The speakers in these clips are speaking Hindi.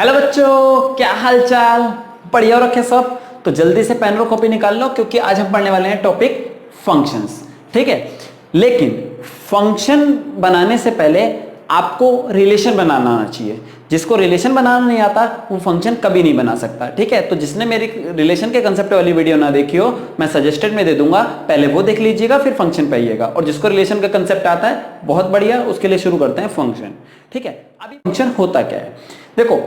हेलो बच्चों, क्या हाल चाल? बढ़िया रखे सब। तो जल्दी से पेन और कॉपी निकाल लो क्योंकि आज हम पढ़ने वाले हैं टॉपिक फंक्शंस। ठीक है, लेकिन फंक्शन बनाने से पहले आपको रिलेशन बनाना आना चाहिए। जिसको रिलेशन बनाना नहीं आता वो फंक्शन कभी नहीं बना सकता। ठीक है, तो जिसने मेरी रिलेशन के कंसेप्ट वाली वीडियो ना देखी हो, मैं सजेस्टेड में दे दूंगा, पहले वो देख लीजिएगा फिर फंक्शन पे आइएगा। और जिसको रिलेशन का कंसेप्ट आता है बहुत बढ़िया, उसके लिए शुरू करते हैं फंक्शन। ठीक है, अभी फंक्शन होता क्या है? देखो,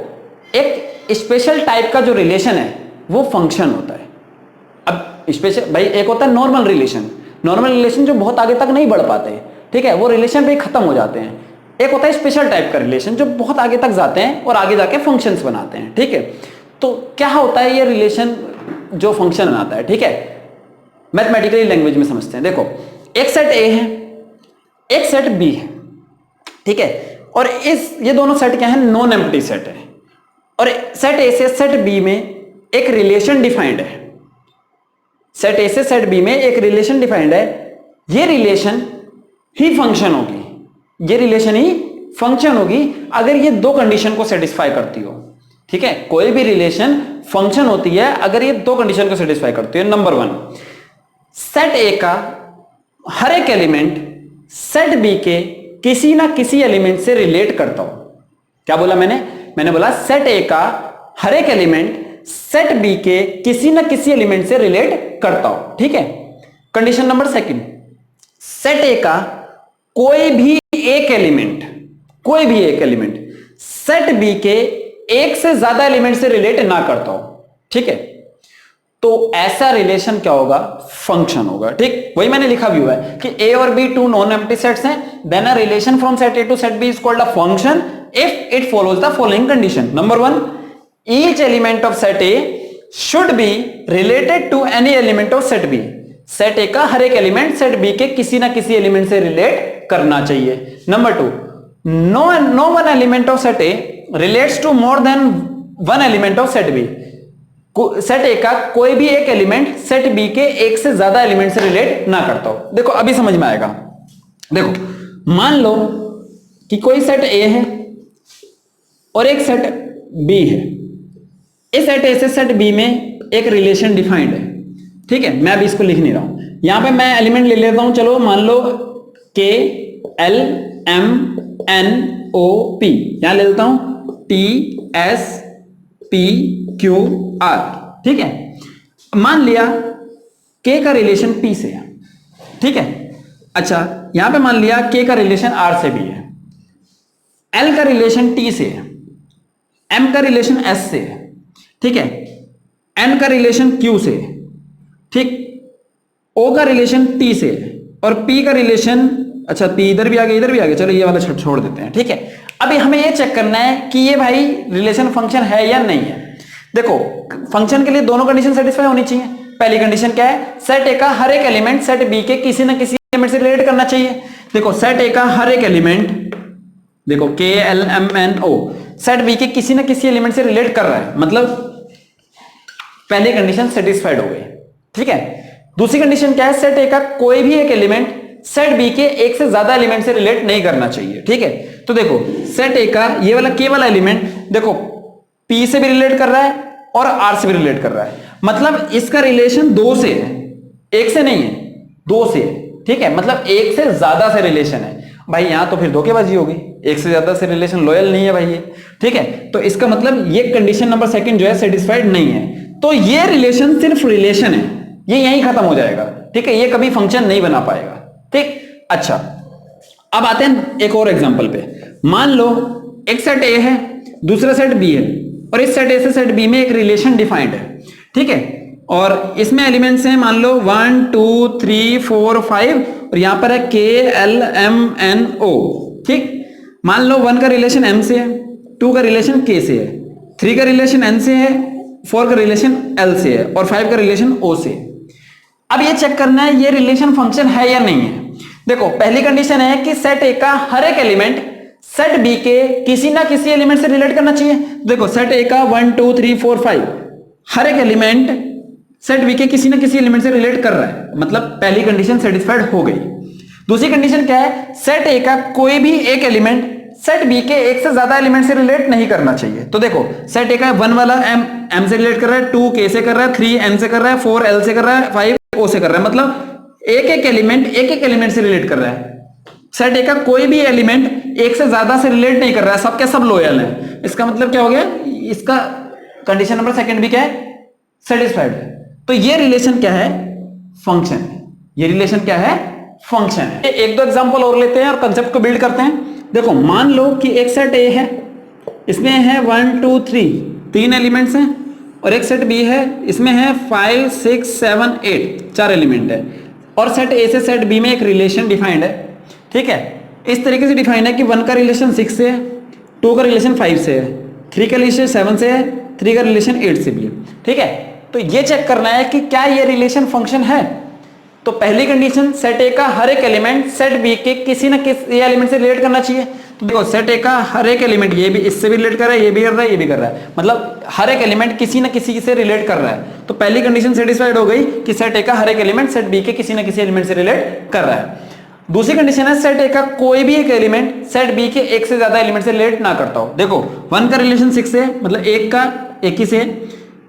एक स्पेशल टाइप का जो रिलेशन है वो फंक्शन होता है। अब स्पेशल भाई, एक होता है नॉर्मल रिलेशन। नॉर्मल रिलेशन जो बहुत आगे तक नहीं बढ़ पाते, ठीक है, वो रिलेशन पे खत्म हो जाते हैं। एक होता है स्पेशल टाइप का रिलेशन जो बहुत आगे तक जाते हैं और आगे जाके फंक्शंस बनाते हैं। ठीक है, तो क्या होता है ये रिलेशन जो फंक्शन बनाता है? ठीक है, मैथमेटिकली लैंग्वेज में समझते हैं। देखो, एक सेट ए है, एक सेट बी है। ठीक है, और ये दोनों सेट क्या है? नॉन एम्प्टी सेट है। और सेट ए से सेट बी में एक रिलेशन डिफाइंड है। सेट ए से सेट बी में एक रिलेशन डिफाइंड है। ये रिलेशन ही फंक्शन होगी। ये रिलेशन ही फंक्शन होगी अगर ये दो कंडीशन को सेटिस्फाई करती हो। ठीक है, कोई भी रिलेशन फंक्शन होती है अगर ये दो कंडीशन को सेटिस्फाई करती है। नंबर वन, सेट ए का हर एक एलिमेंट सेट बी के किसी ना किसी एलिमेंट से रिलेट करता हो। क्या बोला मैंने बोला सेट ए का हर एक एलिमेंट सेट बी के किसी ना किसी एलिमेंट से रिलेट करता हो। ठीक है, condition number second, set A का कोई भी एक एलिमेंट सेट बी के एक से ज्यादा एलिमेंट से रिलेट ना करता हो। ठीक है, तो ऐसा रिलेशन क्या होगा? फंक्शन होगा। ठीक, वही मैंने लिखा भी हुआ है कि ए और B two non empty sets हैं, then a relation from set A to set B is called a function if it follows the following condition. Number one, each element of set A should be related to any element of set B. Set A का हर एक एलिमेंट सेट बी के किसी ना किसी एलिमेंट से रिलेट करना चाहिए। Number two, no one element of set A relates to more than one element of set B. Set A का कोई भी एक एलिमेंट सेट बी के एक से ज्यादा एलिमेंट से रिलेट ना करता हो। देखो अभी समझ में आएगा। देखो, मान लो कि कोई सेट ए है और एक सेट बी है। इस सेट ए से सेट बी में एक रिलेशन डिफाइंड है। ठीक है, मैं अभी इसको लिख नहीं रहा हूं, यहां पे मैं एलिमेंट ले लेता हूं। चलो मान लो K L M N O P, यहां ले लेता हूं T S P Q R. ठीक है, मान लिया के का रिलेशन पी से है। ठीक है, अच्छा यहां पे मान लिया के का रिलेशन आर से भी है, एल का रिलेशन टी से है, एम का रिलेशन एस से है। ठीक है, एन का रिलेशन क्यू से है। ठीक, ओ का रिलेशन टी से है और पी का रिलेशन, अच्छा पी इधर भी आ गया इधर भी आ गया, चलो ये वाला छोड़ देते हैं। ठीक है, अभी हमें ये चेक करना है कि ये भाई रिलेशन फंक्शन है या नहीं है। देखो, फंक्शन के लिए दोनों कंडीशन सेटिस्फाई होनी चाहिए। पहली कंडीशन क्या है? सेट ए का हर एक एलिमेंट सेट बी के किसी ना किसी एलिमेंट से रिलेट करना चाहिए। देखो, सेट ए का हर एक एलिमेंट, देखो K L M N O, set B के किसी ना किसी एलिमेंट से रिलेट कर रहा है, मतलब पहली कंडीशन सेटिस्फाइड हो गई। ठीक है, दूसरी कंडीशन क्या है? सेट ए का कोई भी एक एलिमेंट सेट बी के एक से ज्यादा एलिमेंट से रिलेट नहीं करना चाहिए। ठीक है, तो देखो सेट ए का ये वाला के वाला एलिमेंट देखो पी से भी रिलेट कर रहा है और आर से भी रिलेट कर रहा है, मतलब इसका रिलेशन दो से है, एक से नहीं है, दो से है। ठीक है, मतलब एक से ज्यादा से रिलेशन है भाई। यहां तो फिर धोखेबाजी होगी, एक से ज्यादा से रिलेशन लॉयल नहीं है भाई ये। ठीक है, तो इसका मतलब ये कंडीशन नंबर सेकंड जो है सेटिस्फाइड नहीं है। तो ये रिलेशन सिर्फ रिलेशन है, ये यहीं खत्म हो जाएगा। ठीक है, ये कभी फंक्शन नहीं बना पाएगा। ठीक, अच्छा अब आते हैं एक और एग्जांपल पे। मान लो एक सेट ए है, दूसरा सेट बी है और इस सेट ए से सेट बी में एक रिलेशन डिफाइंड है। ठीक है, और इसमें एलिमेंट्स हैं मान लो 1 2 3 4 5 और यहां पर है के एल एम एन ओ। ठीक, मान लो 1 का रिलेशन एम से है, 2 का रिलेशन के से है, 3 का रिलेशन एन से है, 4 का रिलेशन एल से है और 5 का रिलेशन ओ से है। अब ये चेक करना है ये रिलेशन फंक्शन है या नहीं है। देखो, पहली कंडीशन है कि सेट ए का हर एक एलिमेंट सेट बी के किसी ना किसी एलिमेंट से रिलेट करना चाहिए। देखो, सेट ए का 1 2 3 4 5 हर एक एलिमेंट सेट बी के किसी ना किसी एलिमेंट से रिलेट कर रहा है, मतलब पहली कंडीशन सेटिस्फाइड हो गई। दूसरी कंडीशन क्या है? सेट ए का कोई भी एक एलिमेंट सेट बी के एक से ज्यादा एलिमेंट से रिलेट नहीं करना चाहिए। तो देखो सेट ए का 1 वाला एम से रिलेट कर रहा है, 2 के से कर रहा है, 3 एन से कर रहा है, 4 एल से कर रहा है, 5 ओ से कर रहा है, मतलब एक एक एलिमेंट से रिलेट कर रहा है। सेट ए का कोई भी एलिमेंट एक से ज्यादा से रिलेट नहीं कर रहा है, सबके सब लोयल है। इसका मतलब क्या हो गया, इसका कंडीशन नंबर सेकंड भी क्या है, सेटिस्फाइड है। तो ये रिलेशन क्या है, फंक्शन है। ये रिलेशन क्या है, फंक्शन है। एक दो एग्जांपल और लेते हैं और कंसेप्ट को बिल्ड करते हैं। देखो मान लो कि एक सेट ए है, इसमें है 1 2 3 तीन एलिमेंट्स हैं, और एक सेट बी है, इसमें है 5 6 7 8 चार एलिमेंट है, और सेट ए से सेट बी में एक रिलेशन डिफाइंड है। ठीक है, इस तरीके से डिफाइंड है कि 1 का रिलेशन 6 से है, 2 का रिलेशन 5 से है, 3 का रिलेशन 7 से है, 3 का रिलेशन 8 से भी है। ठीक है, तो ये चेक करना है कि क्या ये रिलेशन फंक्शन है। तो पहली कंडीशन, सेट ए का हर एक एलिमेंट सेट बी के किसी ना किसी एलिमेंट से रिलेट करना चाहिए। तो देखो सेट ए का हर एक एलिमेंट, ये भी इससे भी रिलेट कर रहा है, ये भी कर रहा है, ये भी कर रहा है, मतलब हर एक एलिमेंट किसी ना किसी से रिलेट कर रहा है। तो पहली कंडीशन सेटिस्फाइड हो गई कि सेट ए का हर एक एलिमेंट सेट बी के किसी ना किसी एलिमेंट से रिलेट कर रहा है। दूसरी कंडीशन है, सेट ए का कोई भी एक एलिमेंट सेट बी के एक से ज्यादा एलिमेंट से रिलेट ना करता हो। देखो 1 का रिलेशन 6 से, मतलब एक का एक ही से,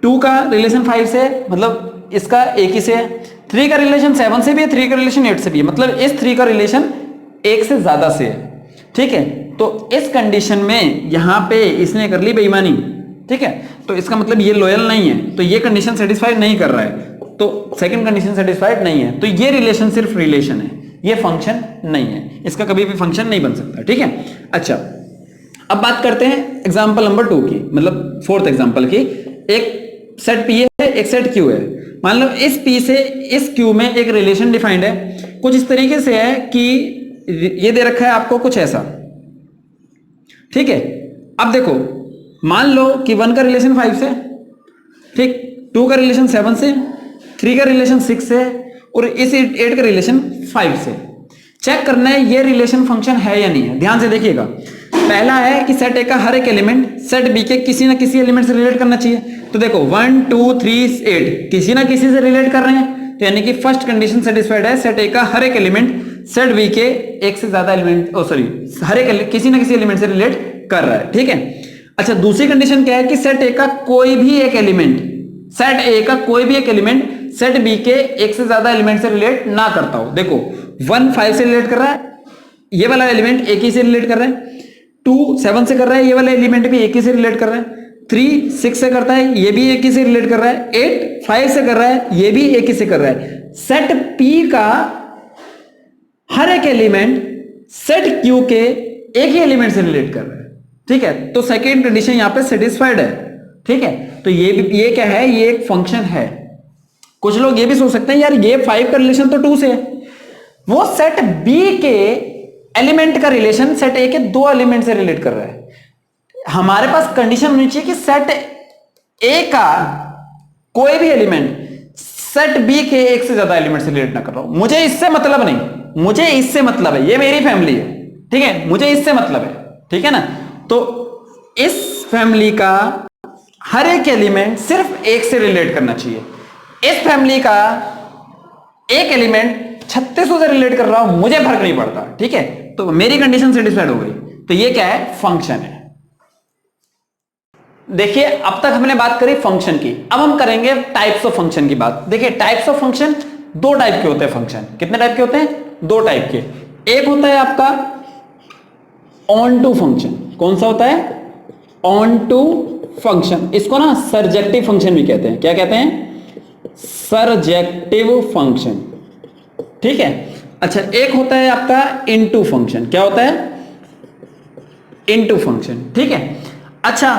2 का रिलेशन 5 से, मतलब इसका एक ही से, 3 का रिलेशन 7 से भी है, 3 का रिलेशन 8 से भी है, मतलब इस 3 का रिलेशन एक से ज्यादा से है। ठीक है, तो इस कंडीशन में यहां पे इसने कर ली बेईमानी। ठीक है, तो इसका मतलब ये लॉयल नहीं है, तो ये कंडीशन सेटिस्फाइड नहीं कर रहा है, तो सेकंड कंडीशन सेटिस्फाइड नहीं है। तो ये रिलेशन सिर्फ रिलेशन है, ये फंक्शन नहीं है, इसका कभी भी फंक्शन नहीं बन सकता। ठीक है, अच्छा अब बात करते हैं एग्जांपल नंबर 2 की, मतलब फोर्थ एग्जांपल की। एक सेट पी है, एक सेट क्यू है। मान लो इस पी से इस क्यू में एक रिलेशन डिफाइंड है, कुछ इस तरीके से है कि ये दे रखा है आपको कुछ ऐसा। ठीक है, अब देखो मान लो कि 1 का रिलेशन 5 से, ठीक, 2 का रिलेशन 7 से, 3 का रिलेशन 6 से, और इस 8 का रिलेशन 5 से। चेक करना है ये रिलेशन फंक्शन है या नहीं है। ध्यान से देखिएगा, पहला है कि सेट ए का हर एक एलिमेंट सेट बी के किसी ना किसी एलिमेंट से रिलेट करना चाहिए। तो देखो 1 2 3 8 किसी ना किसी से रिलेट कर रहे हैं, तो यानी कि फर्स्ट कंडीशन सेटिस्फाइड है, सेट ए का हर एक एलिमेंट सेट बी के एक से ज्यादा एलिमेंट हर एक किसी ना किसी एलिमेंट से रिलेट कर रहा है। ठीक है, अच्छा दूसरी कंडीशन क्या है कि सेट ए का कोई भी एक एलिमेंट, सेट ए का कोई भी एक एलिमेंट सेट बी के एक से ज्यादा एलिमेंट से रिलेट ना करता हो। देखो 1 5 से रिलेट कर रहा है, ये वाला एलिमेंट एक ही से रिलेट कर रहा है, 2 7 से कर रहा है, ये वाला एलिमेंट भी एक ही से रिलेट कर रहा है, 3 6 से करता है, ये भी एक ही से रिलेट कर रहा है, 8 5 से कर रहा है, ये भी एक ही से कर रहा है। सेट पी का हर एक एलिमेंट सेट क्यू के एक ही एलिमेंट से रिलेट कर रहा है। ठीक है, तो सेकेंड कंडीशन यहां पे सेटिस्फाइड है। ठीक है, तो ये क्या है, ये एक फंक्शन है। कुछ लोग ये भी सोच सकते हैं यार ये 5 का रिलेशन तो 2 से है, वो सेट बी के एलिमेंट का रिलेशन सेट ए के 2 एलिमेंट से रिलेट कर रहा है। हमारे पास कंडीशन होनी चाहिए कि सेट ए का कोई भी एलिमेंट सेट बी के एक से ज्यादा एलिमेंट से रिलेट ना कर रहा हो। मुझे इससे मतलब नहीं, मुझे इससे मतलब है, ये मेरी फैमिली है। ठीक है, मुझे इससे मतलब है। ठीक है ना, तो इस फैमिली का हर एक एलिमेंट सिर्फ एक से रिलेट करना चाहिए। इस फैमिली का एक एलिमेंट 3600 से रिलेट कर रहा हूं, मुझे फर्क नहीं पड़ता। ठीक है, तो मेरी कंडीशन सेटिस्फाइड हो गई। तो ये क्या है, फंक्शन है। देखिए अब तक हमने बात करी फंक्शन की, अब हम करेंगे टाइप्स ऑफ फंक्शन की बात। देखिए टाइप्स ऑफ फंक्शन 2 टाइप के होते हैं। फंक्शन कितने टाइप के होते हैं, 2 टाइप के। एक होता है आपका ऑन टू फंक्शन। कौन सा होता है, ऑन टू फंक्शन। इसको ना सर्जेक्टिव फंक्शन भी कहते हैं। क्या कहते हैं, सर्जेक्टिव फंक्शन। ठीक है, अच्छा एक होता है आपका इनटू फंक्शन। क्या होता है, इनटू फंक्शन। ठीक है, अच्छा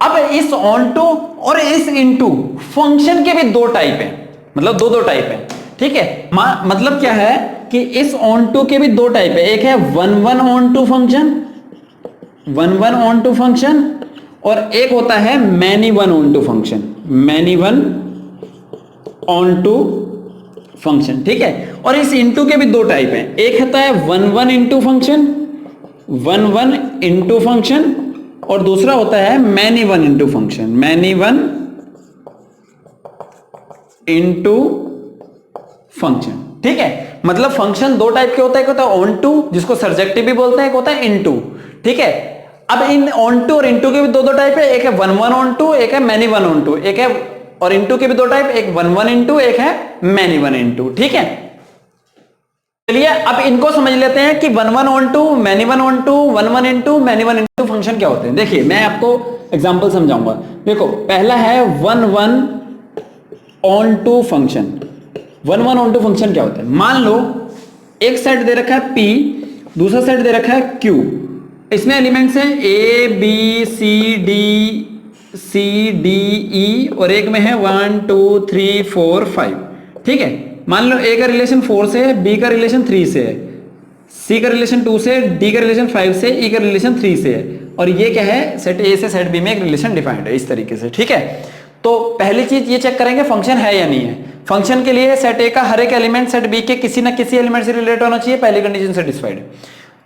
अब इस ऑन टू और इस इनटू फंक्शन के भी 2 टाइप हैं, मतलब 2 टाइप हैं। ठीक है, मतलब क्या है कि इस ऑन टू के भी 2 टाइप है। एक है 1 onto function, 1 onto function, और एक होता है many 1 onto function, many 1 onto function. ठीक है, और इस इनटू के भी 2 टाइप हैं। एक होता है 1 इनटू फंक्शन, 1 इनटू फंक्शन, और दूसरा होता है many 1 into function, many 1 into function. ठीक है, मतलब फंक्शन 2 टाइप के होता है, एक होता है ऑन टू जिसको सर्जेक्टिव भी बोलते हैं, एक होता है इनटू। ठीक है। अब इन ऑन टू और इनटू के भी दो टाइप है, एक है वन वन ऑन टू, एक है मैनी वन ऑन टू, एक है और इनटू के भी दो टाइप, एक वन वन इनटू, एक है मैनी वन इनटू। ठीक है, चलिए अब इनको समझ लेते हैं कि one one onto, many one onto, one one into, many one into function क्या होते हैं। देखिए मैं आपको एग्जांपल समझाऊंगा। देखो पहला है one one onto function. One one onto function क्या होता है, मान लो एक सेट दे रखा है P, दूसरा सेट दे रखा है Q, इसमें एलिमेंट्स हैं A B C D E और एक में है 1 2 3 4 5। ठीक है, मान लो A का रिलेशन 4 से है, B का रिलेशन 3 से है, C का रिलेशन 2 से, D का रिलेशन 5 से, E का रिलेशन 3 से है, और ये क्या है सेट A से सेट B में एक रिलेशन डिफाइंड है इस तरीके से। ठीक है, तो पहली चीज ये चेक करेंगे फंक्शन है या नहीं है। फंक्शन के लिए सेट A का हर एक एलिमेंट सेट B के किसी ना किसी एलिमेंट से रिलेट होना चाहिए, पहली कंडीशन सेटिस्फाइड।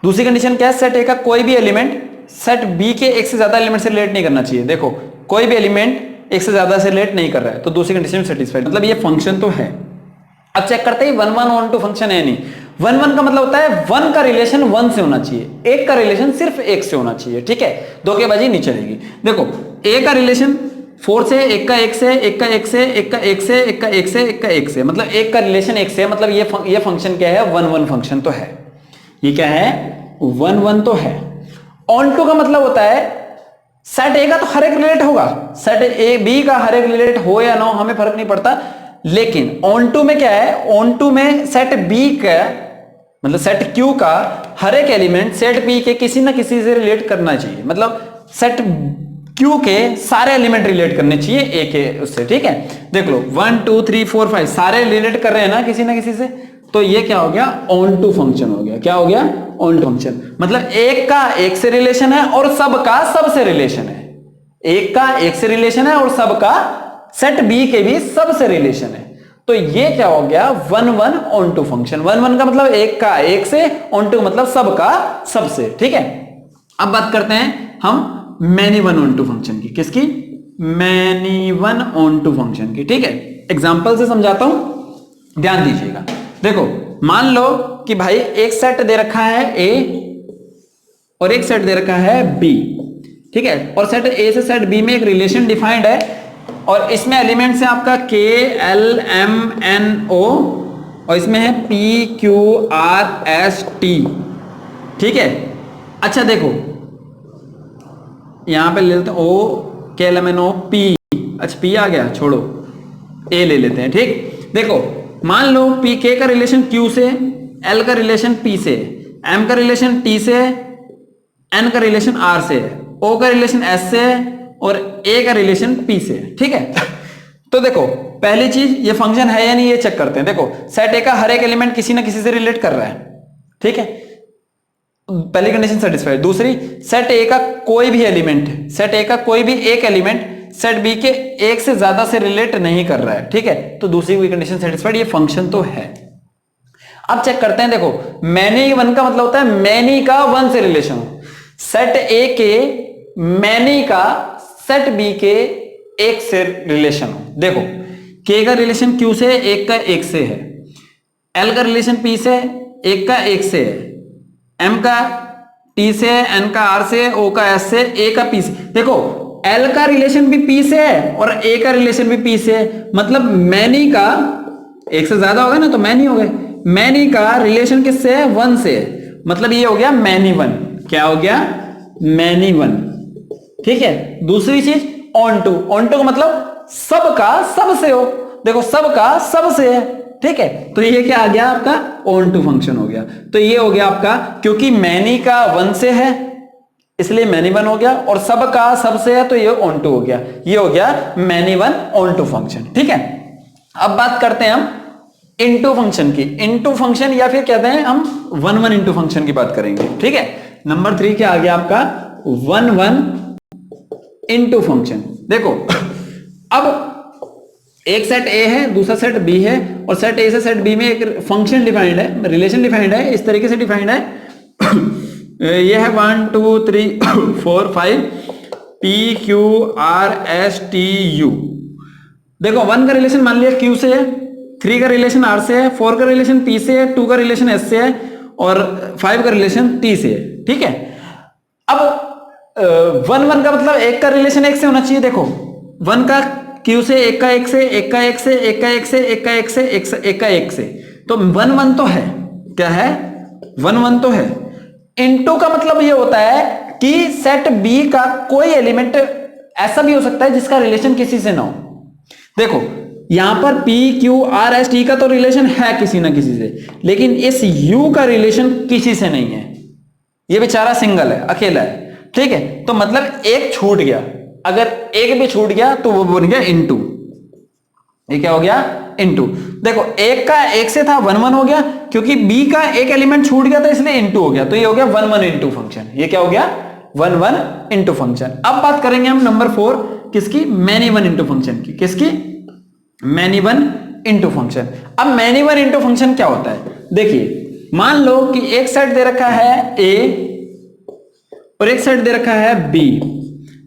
दूसरी कंडीशन क्या है, सेट A का कोई भी एलिमेंट सेट B के एक से ज्यादा एलिमेंट से रिलेट नहीं करना चाहिए। देखो कोई भी एलिमेंट एक से ज्यादा से रिलेट नहीं कर रहा है तो दूसरी कंडीशन सेटिस्फाइड, मतलब ये फंक्शन तो है। अब चेक करते हैं one one onto function है नहीं। वन वन का मतलब होता है वन का रिलेशन वन से होना चाहिए, एक का रिलेशन सिर्फ एक से होना चाहिए। ठीक है, धोखेबाजी नहीं चलेगी। देखो A का रिलेशन 4 से, एक का एक से, एक का एक से, एक का एक से, एक का एक से, एक का एक से, मतलब एक का रिलेशन एक से, मतलब ये फंक्शन क्या है, वन वन फंक्शन तो है। ये क्या है, वन वन तो है। ऑन टू का मतलब होता है सेट A का तो हर एक रिलेट होगा, सेट A B का हर एक रिलेट हो या ना हो हमें फर्क नहीं पड़ता, लेकिन ऑन टू में क्या है, ऑन टू में सेट B का मतलब सेट Q का हर एक एलिमेंट सेट P के किसी ना किसी से रिलेट करना चाहिए, मतलब सेट Q के सारे एलिमेंट रिलेट करने चाहिए A के उससे। ठीक है, देख लो 1 2 3 4 5 सारे रिलेट कर रहे हैं ना किसी ना किसी से, तो ये क्या हो गया, ऑन टू फंक्शन हो गया। क्या हो गया, ऑन टू फंक्शन, मतलब एक का एक से रिलेशन है और सबका सब से रिलेशन है। एक का एक से रिलेशन है और सबका सेट B के भी सब से रिलेशन है, तो ये क्या हो गया, one one onto function. One one का मतलब एक का एक से, ऑन टू मतलब सबका सबसे। ठीक है, अब बात करते हैं हम many one onto function की। किसकी, many one onto function की। ठीक है, एग्जांपल से समझाता हूं, ध्यान दीजिएगा। देखो मान लो कि भाई एक सेट दे रखा है A और एक सेट दे रखा है B। ठीक है, और सेट A से सेट B में एक रिलेशन डिफाइंड है और इसमें एलिमेंट्स है आपका K L M N O और इसमें है P Q R S T। ठीक है, अच्छा देखो यहां पे ले लेते हैं O K L M N O P। अच्छा P आ गया, छोड़ो A ले लेते हैं। ठीक, देखो मान लो P K का रिलेशन Q से, L का रिलेशन P से, M का रिलेशन T से, N का रिलेशन R से, O का रिलेशन S से और A का रिलेशन P से। ठीक है, तो देखो पहली चीज ये फंक्शन है या नहीं ये चेक करते हैं। देखो सेट A का हर एक एलिमेंट किसी ना किसी से रिलेट कर रहा है। ठीक है, पहली कंडीशन सेटिस्फाइड। दूसरी, सेट A का कोई भी एलिमेंट, सेट A का कोई भी एक एलिमेंट सेट B के एक से ज्यादा से रिलेट नहीं कर रहा है। ठीक है, तो दूसरी कोई कंडीशन सेटिस्फाइड, ये फंक्शन तो है। अब चेक करते हैं। देखो मैनी वन का मतलब होता है मैनी का वन से रिलेशन हो, सेट A के मैनी का सेट B के एक से रिलेशन हो। देखो K का रिलेशन Q से एक का एक से है, L का रिलेशन P से एक का एक से है, M का T से, N का R से, O का S से, A का P से। देखो L का रिलेशन भी P से है और A का रिलेशन भी P से है, मतलब मैनी का एक से ज्यादा हो गया ना तो मैनी हो गए, मैनी का रिलेशन किससे है, वन से है, मतलब ये हो गया मैनी वन। क्या हो गया, मैनी वन। ठीक है, दूसरी चीज ऑन टू, ऑन टू का मतलब सबका सब से हो। देखो सबका सब से है। ठीक है, तो ये क्या आ गया आपका, ऑन टू फंक्शन हो गया। तो ये हो गया आपका, क्योंकि मैनी का वन से है इसलिए मैनी वन हो गया और सबका सब से है तो ये ऑन टू हो गया। ये हो गया many one onto function. ठीक है, अब बात करते हैं हम इनटू फंक्शन की। इनटू फंक्शन या फिर कहते हैं हम वन वन इनटू फंक्शन की बात करेंगे। ठीक है, नंबर 3 क्या आ गया आपका, वन वन इनटू फंक्शन। देखो अब एक सेट A है, दूसरा सेट B है और सेट A से सेट B में एक फंक्शन डिफाइंड है, रिलेशन डिफाइंड है, इस तरीके से डिफाइंड है। ये है 1 2 3 4 5 P Q R S T U। देखो 1 का रिलेशन मान लिया Q से है, 3 का रिलेशन R से है, 4 का रिलेशन P से है, 2 का रिलेशन S से है और 5 का रिलेशन T से है। ठीक है, अब वन वन का मतलब एक का रिलेशन एक से होना चाहिए। देखो वन का क्यू से, एक का एक से, एक का एक से, एक का एक से, एक का एक से, एक का एक से, तो वन वन तो है। क्या है? वन वन तो है। इनटू का मतलब ये होता है कि सेट बी का कोई एलिमेंट ऐसा भी हो सकता है जिसका रिलेशन किसी से ना हो। देखो यहां पर P Q R S T का तो रिलेशन है किसी ना किसी से, लेकिन इस यू का रिलेशन किसी से नहीं है। ये बेचारा सिंगल है, अकेला है, ठीक है। तो मतलब एक छूट गया, अगर एक भी छूट गया तो वो बन गया इनटू। ये क्या हो गया? इनटू। देखो एक का एक से था, वन वन हो गया, क्योंकि बी का एक एलिमेंट छूट गया था इसलिए इनटू हो गया, तो ये हो गया वन वन इनटू फंक्शन। ये क्या हो गया? One one into function. अब बात करेंगे हम नंबर 4 किसकी? मैनी वन इनटू फंक्शन की। किसकी? Many one into function. अब मैनी वन इनटू फंक्शन क्या होता है? देखिए मान लो कि एक सेट दे रखा है ए और एक सेट दे रखा है बी।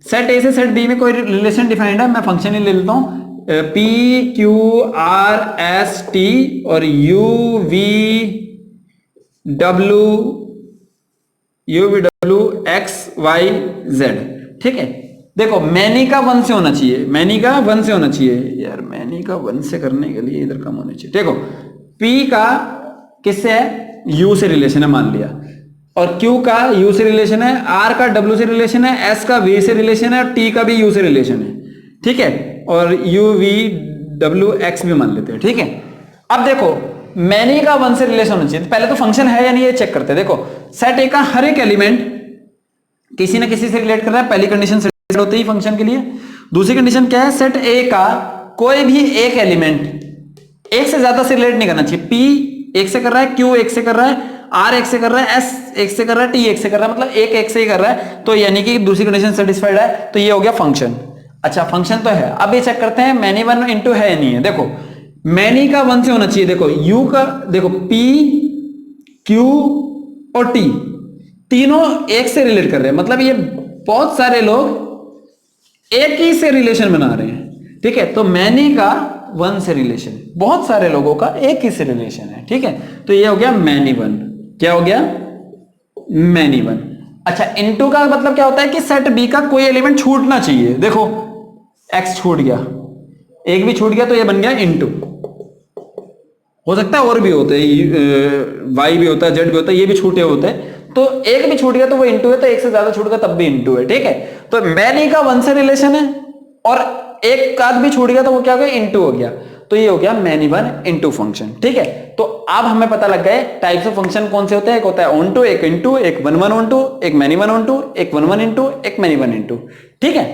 सेट ए से सेट बी में कोई रिलेशन डिफाइंड है, मैं फंक्शन ही ले लेता हूं, P Q R S T और U V W X Y Z, ठीक है। देखो मैनी का वन से होना चाहिए, मैनी का वन से होना चाहिए यार, मैनी का वन से करने के लिए इधर कम होने चाहिए। देखो पी का किससे है? यू से रिलेशन है मान लिया, और Q का U से रिलेशन है, R का W से रिलेशन है, S का V से रिलेशन है, और T का भी U से रिलेशन है, ठीक है। और U V W X भी मान लेते हैं, ठीक है। अब देखो मैनी का वन से रिलेशन होना चाहिए, पहले तो फंक्शन है या नहीं ये चेक करते हैं। देखो सेट ए का हर एक एलिमेंट किसी ना किसी से रिलेट कर रहा है, पहली कंडीशन सेट होती है फंक्शन के लिए। दूसरी कंडीशन क्या है? सेट ए का कोई भी एक एलिमेंट एक से ज्यादा से रिलेट नहीं करना चाहिए। P एक से कर रहा है, Q एक से कर रहा है, R एक से कर रहा है, S एक से कर रहा है, T एक से कर रहा है, मतलब एक से ही कर रहा है, तो यानी कि दूसरी कंडीशन सेटिस्फाइड है, तो ये हो गया फंक्शन। अच्छा फंक्शन तो है, अब ये चेक करते हैं मैनी वन इनटू है या नहीं है। देखो मैनी का वन से होना चाहिए। देखो U का, देखो P Q और T तीनों एक से रिलेट कर रहे हैं, मतलब ये बहुत सारे लोग एक ही से रिलेशन बना रहे हैं, ठीक है। तो मैनी का वन से रिलेशन, बहुत सारे लोगों का एक ही से रिलेशन है, ठीक है। तो ये हो गया मैनी वन। क्या हो गया? Many one. अच्छा इनटू का मतलब क्या होता है कि सेट बी का कोई एलिमेंट छूटना चाहिए। देखो एक्स छूट गया, एक भी छूट गया, तो ये बन गया इनटू। हो सकता है और भी होते हैं, वाई भी होता है, जेड भी होता है, ये भी छूटे होते हैं, तो एक भी छूट गया तो वो इनटू है, तो एक से ज्यादा छूट गया तब भी इनटू है, ठीक है। तो मैनी का वन से रिलेशन है और एक का भी छूट गया तो वो क्या हो गया? इनटू हो गया, तो ये हो गया मैनी वन इनटू फंक्शन, ठीक है। तो अब हमें पता लग गए टाइप्स ऑफ फंक्शन कौन से होते हैं। एक होता है ऑन टू, एक इनटू, एक वन वन ऑन टू, एक मैनी वन ऑन टू, एक वन वन इनटू, एक मैनी वन इनटू, ठीक है।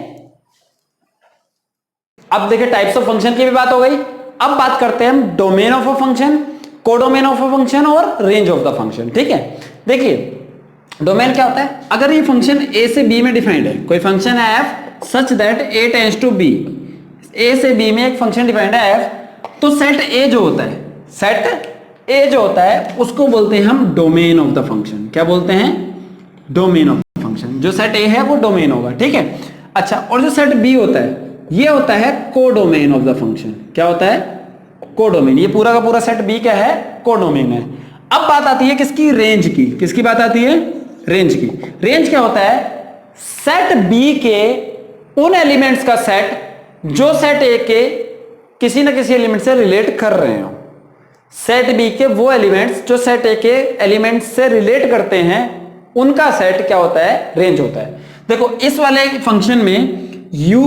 अब देखिए टाइप्स ऑफ फंक्शन की भी बात हो गई। अब बात करते हैं हम domain of a function, codomain of a function और रेंज ऑफ द फंक्शन, ठीक है। देखिए डोमेन क्या होता है? अगर ये फंक्शन ए से बी में डिफाइंड है, कोई फंक्शन है F such that A tends to be, A से बी में एक फंक्शन डिफाइंड है एफ, तो सेट ए जो होता है, सेट ए जो होता है उसको बोलते हैं हम डोमेन ऑफ द फंक्शन। क्या बोलते हैं? Domain of the function. जो सेट ए है वो डोमेन होगा, ठीक है। अच्छा और जो सेट बी होता है ये होता है कोडोमेन ऑफ द फंक्शन। क्या होता है? कोडोमेन। ये पूरा का पूरा सेट बी क्या है? कोडोमेन है। अब बात आती है किसकी? रेंज की। किसकी बात आती है? रेंज की। रेंज क्या होता है? सेट बी के उन एलिमेंट्स का सेट जो सेट ए के किसी ना किसी एलिमेंट से रिलेट कर रहे हो। सेट बी के वो एलिमेंट्स जो सेट ए के एलिमेंट्स से रिलेट करते हैं उनका सेट क्या होता है? रेंज होता है। देखो इस वाले फंक्शन में u,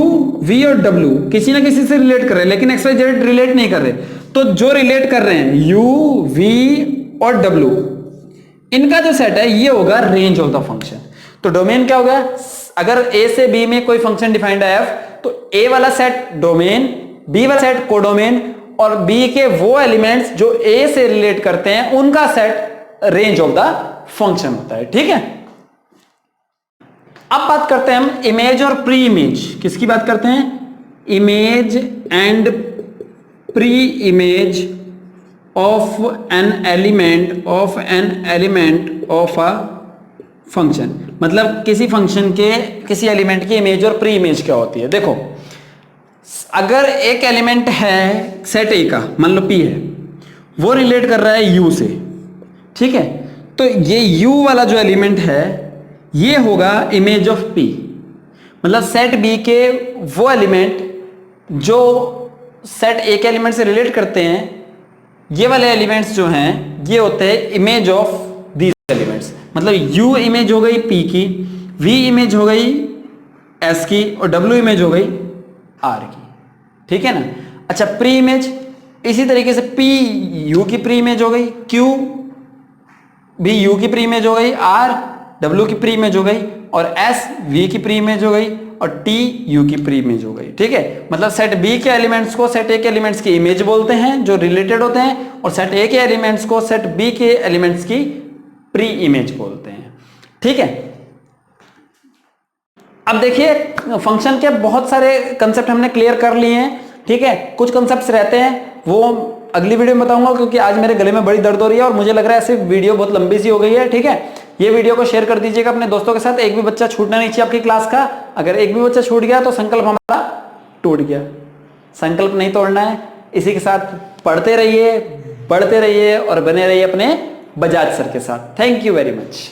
v और w किसी ना किसी से रिलेट कर रहे हैं, लेकिन एक्स वाई जेड रिलेट नहीं कर रहे। तो जो रिलेट कर रहे हैं u, v और w, इनका जो सेट है ये होगा रेंज ऑफ द फंक्शन। तो डोमेन क्या होगा? अगर a से b में कोई फंक्शन डिफाइंड है f, तो a वाला सेट डोमेन, b वाला सेट कोडोमेन, और b के वो एलिमेंट्स जो a से रिलेट करते हैं उनका set range of the function होता है, ठीक है। अब बात करते हैं हम इमेज और प्री इमेज। किसकी बात करते हैं? Image and pre image of an element of a function. मतलब किसी फंक्शन के किसी एलिमेंट की इमेज और प्री इमेज क्या होती है। देखो अगर एक एलिमेंट है सेट ए का, मान लो p है, वो रिलेट कर रहा है u से, ठीक है। तो ये u वाला जो एलिमेंट है ये होगा इमेज ऑफ पी, मतलब सेट बी के वो एलिमेंट जो सेट ए के एलिमेंट से रिलेट करते हैं, ये वाले एलिमेंट्स जो हैं ये होते हैं इमेज ऑफ दीज एलिमेंट्स। मतलब यू इमेज हो गई पी की, वी इमेज हो गई एस की, और डब्ल्यू इमेज हो गई आर की, ठीक है ना। अच्छा, प्री इमेज इसी तरीके से पी यू की प्री इमेज हो गई, क्यू भी यू की प्री इमेज हो गई, आर डब्ल्यू की प्री इमेज हो गई, और एस वी की प्री इमेज हो गई, और टी यू की प्री इमेज हो गई, ठीक है। मतलब सेट बी के एलिमेंट्स को सेट ए के एलिमेंट्स की इमेज बोलते हैं जो रिलेटेड होते हैं, और सेट ए के एलिमेंट्स को सेट बी के एलिमेंट्स की प्री इमेज बोलते हैं, ठीक है। अब देखिए फंक्शन के बहुत सारे कंसेप्ट हमने क्लियर कर लिए हैं, ठीक है। कुछ कंसेप्ट्स रहते हैं वो अगली वीडियो में बताऊंगा, क्योंकि आज मेरे गले में बड़ी दर्द हो रही है और मुझे लग रहा है ऐसे वीडियो बहुत लंबी सी हो गई है, ठीक है। ये वीडियो को शेयर कर दीजिएगा अपने दोस्तों के साथ, एक भी बच्चा छूटना नहीं चाहिए आपकी क्लास का। अगर एक भी बच्चा छूट गया तो संकल्प हमारा टूट गया। संकल्प नहीं तोड़ना है। इसी के साथ पढ़ते रहिए, बढ़ते रहिए और बने रहिए अपने बजाज सर के साथ। Thank you very much.